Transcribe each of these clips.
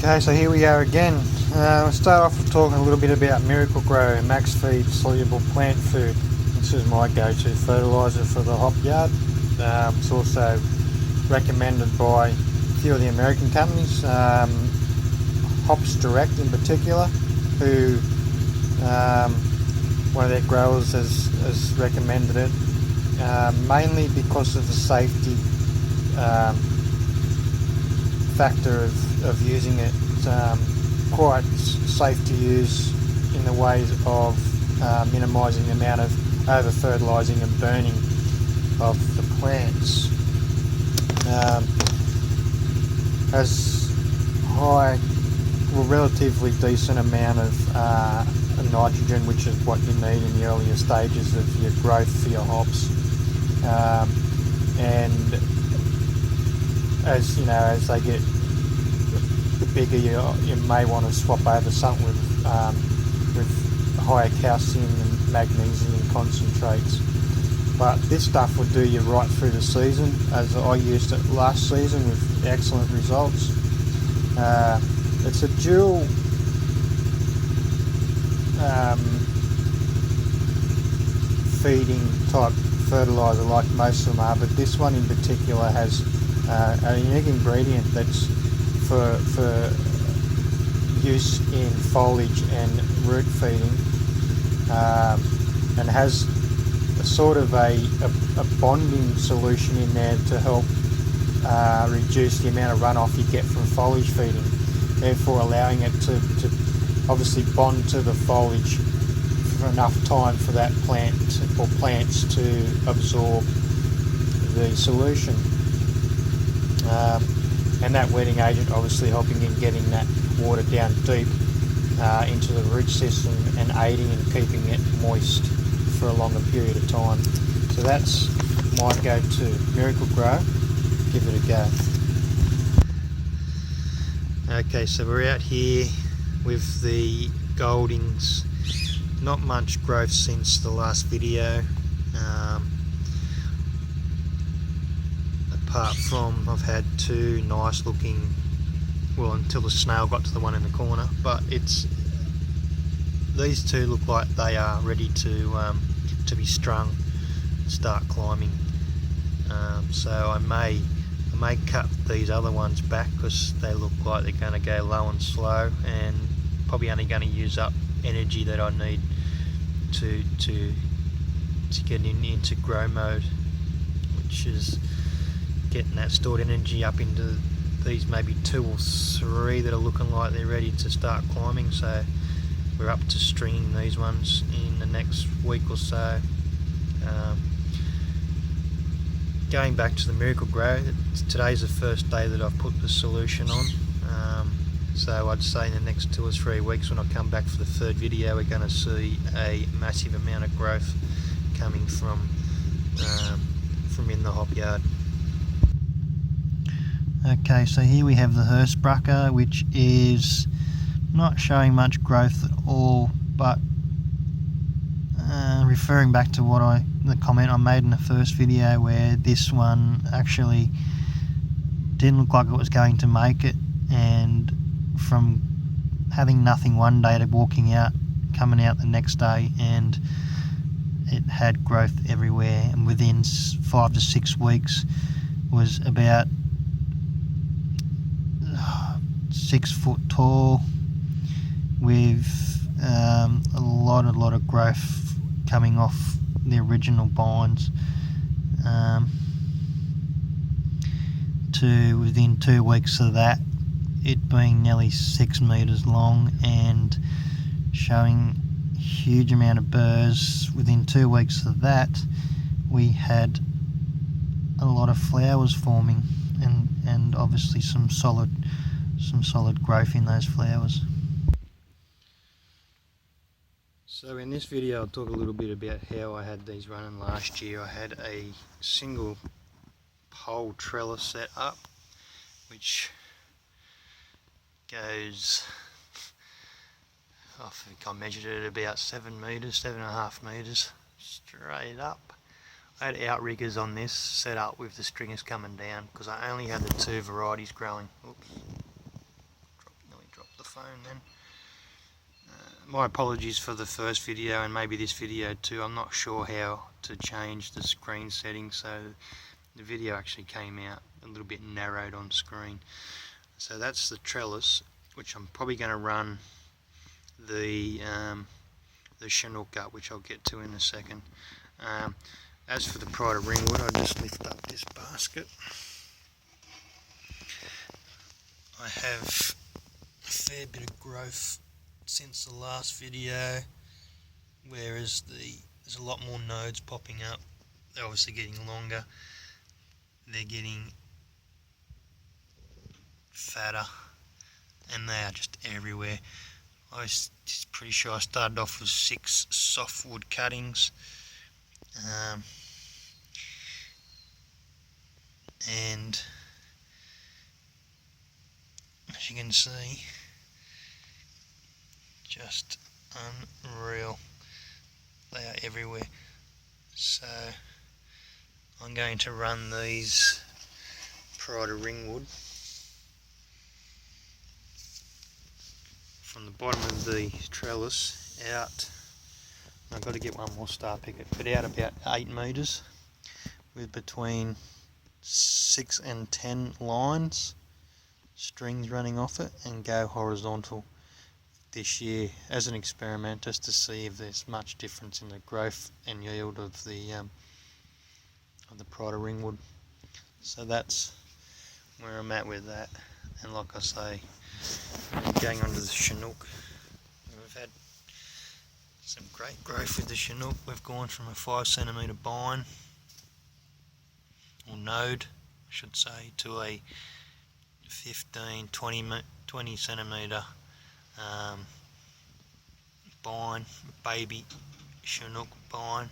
Okay, so here we are again. We'll start off with talking a little bit about Miracle Grow Max Feed Soluble Plant Food. This is my go-to fertiliser for the hop yard. It's also recommended by a few of the American companies, Hops Direct in particular, who one of their growers has recommended it, mainly because of the safety factor of using it. It's quite safe to use in the ways of minimising the amount of over fertilising and burning of the plants. Has high, well, relatively decent amount of nitrogen, which is what you need in the earlier stages of your growth for your hops. And as you know, as they get bigger, you may want to swap over something with higher calcium and magnesium concentrates. But this stuff will do you right through the season, as I used it last season with excellent results. It's a dual feeding type fertiliser like most of them are, but this one in particular has a unique ingredient that's for use in foliage and root feeding, and has a sort of a bonding solution in there to help reduce the amount of runoff you get from foliage feeding, therefore allowing it to obviously bond to the foliage for enough time for that plant or plants to absorb the solution. And that wetting agent obviously helping in getting that water down deep into the root system and aiding in keeping it moist for a longer period of time. So that's my go-to. Miracle Grow, give it a go. Okay, so we're out here with the Gouldings. Not much growth since the last video. Apart from I've had two nice looking, well, until the snail got to the one in the corner, but these two look like they are ready to be strung, start climbing. So I may cut these other ones back because they look like they're going to go low and slow, and probably only going to use up energy that I need to get into grow mode, which is getting that stored energy up into these maybe 2 or 3 that are looking like they're ready to start climbing. So we're up to stringing these ones in the next week or so. Going back to the Miracle Grow, today's the first day that I've put the solution on. So I'd say in the next 2 or 3 weeks when I come back for the third video, we're going to see a massive amount of growth coming from in the hop yard. Okay, so here we have the Hearseucker, which is not showing much growth at all, but referring back to the comment I made in the first video, where this one actually didn't look like it was going to make it, and from having nothing one day to coming out the next day, and it had growth everywhere, and within 5 to 6 weeks was about 6 foot tall, with a lot of growth coming off the original vines, to within 2 weeks of that, it being nearly 6 meters long and showing a huge amount of burrs. Within 2 weeks of that, we had a lot of flowers forming, and obviously some solid growth in those flowers. So in this video I'll talk a little bit about how I had these running last year. I had a single pole trellis set up, which goes, I think I measured it at about 7 meters, 7.5 meters straight up. I had outriggers on this set up with the stringers coming down because I only had the 2 varieties growing. Oops, dropped phone then. My apologies for the first video and maybe this video too. I'm not sure how to change the screen settings, so the video actually came out a little bit narrowed on screen. So that's the trellis, which I'm probably going to run the Chinook up, which I'll get to in a second. As for the Pride of Ringwood, I just lift up this basket. I have a fair bit of growth since the last video, whereas there's a lot more nodes popping up. They're obviously getting longer, they're getting fatter, and they are just everywhere. I was pretty sure I started off with 6 softwood cuttings, and as you can see, just unreal. They are everywhere. So I'm going to run these Pride of Ringwood from the bottom of the trellis out. I've got to get one more star picket, but out about 8 metres with between 6 and 10 lines, strings running off it, and go horizontal this year as an experiment, just to see if there's much difference in the growth and yield of the Pride of Ringwood. So that's where I'm at with that. And like I say, going on to the Chinook, we've had some great growth with the Chinook. We've gone from a 5 centimetre bine, or node I should say, to a 20 centimetre bine, baby Chinook bine.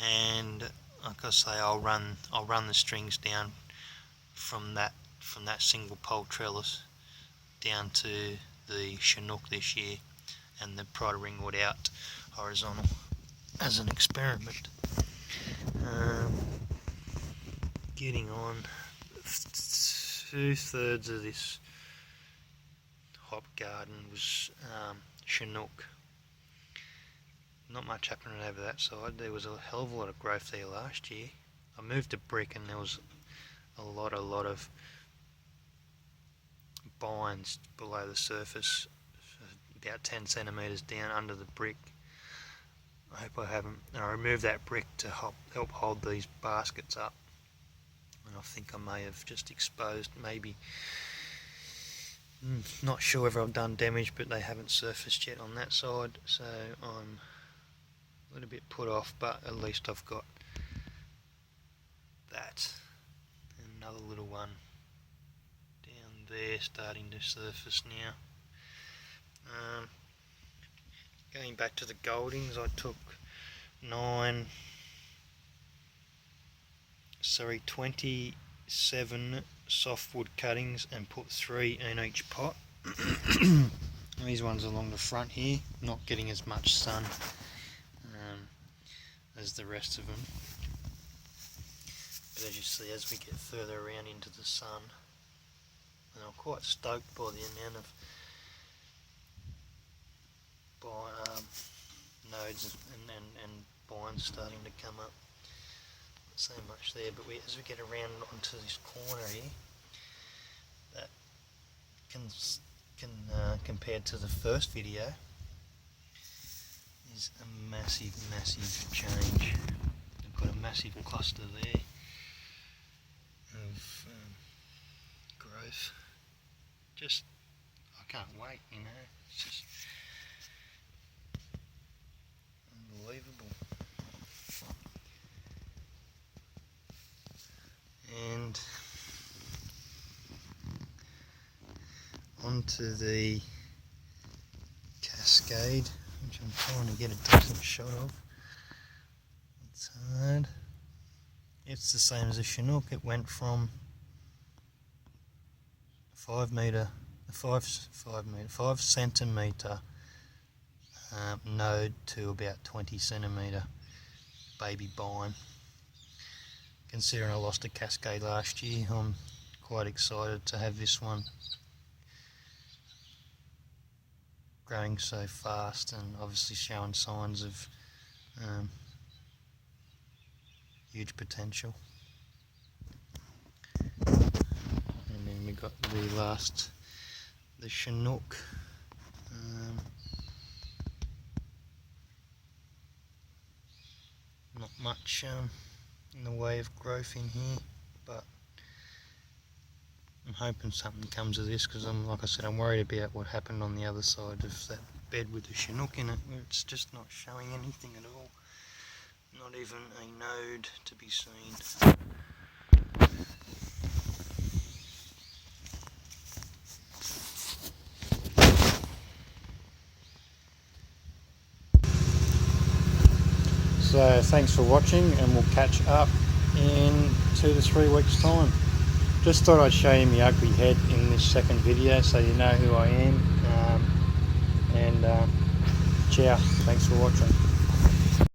And like I say, I'll run the strings down from that single pole trellis down to the Chinook this year, and the Pride of Ringwood out horizontal as an experiment. Getting on, 2/3 of this hop garden was Chinook. Not much happening over that side. There was a hell of a lot of growth there last year. I moved to brick and there was a lot of bines below the surface, about 10 centimetres down under the brick. I hope I haven't. I removed that brick to help hold these baskets up, and I think I may have just exposed, maybe, not sure whether I've done damage, but they haven't surfaced yet on that side, so I'm a little bit put off, but at least I've got that. And another little one down there starting to surface now. Going back to the Gouldings, I took 27 softwood cuttings and put 3 in each pot. These ones along the front here, not getting as much sun as the rest of them. But as you see, as we get further around into the sun, and I'm quite stoked by the amount of nodes and bines starting to come up. Not so much there, but as we get around onto this corner here, that compared to the first video, is a massive change. We've got a massive cluster there of growth. Just, I can't wait, you know, it's just unbelievable. And onto the cascade, which I'm trying to get a decent shot of. It's hard. It's the same as a Chinook. It went from 5 centimetre node to about 20 centimetre baby bine. Considering I lost a cascade last year, I'm quite excited to have this one growing so fast and obviously showing signs of huge potential. And then we got the Chinook. Not much in the way of growth in here, but I'm hoping something comes of this, because like I said, I'm worried about what happened on the other side of that bed with the Chinook in it, where it's just not showing anything at all. Not even a node to be seen. So thanks for watching, and we'll catch up in 2 to 3 weeks time. Just thought I'd show you my ugly head in this second video so you know who I am. Ciao, thanks for watching.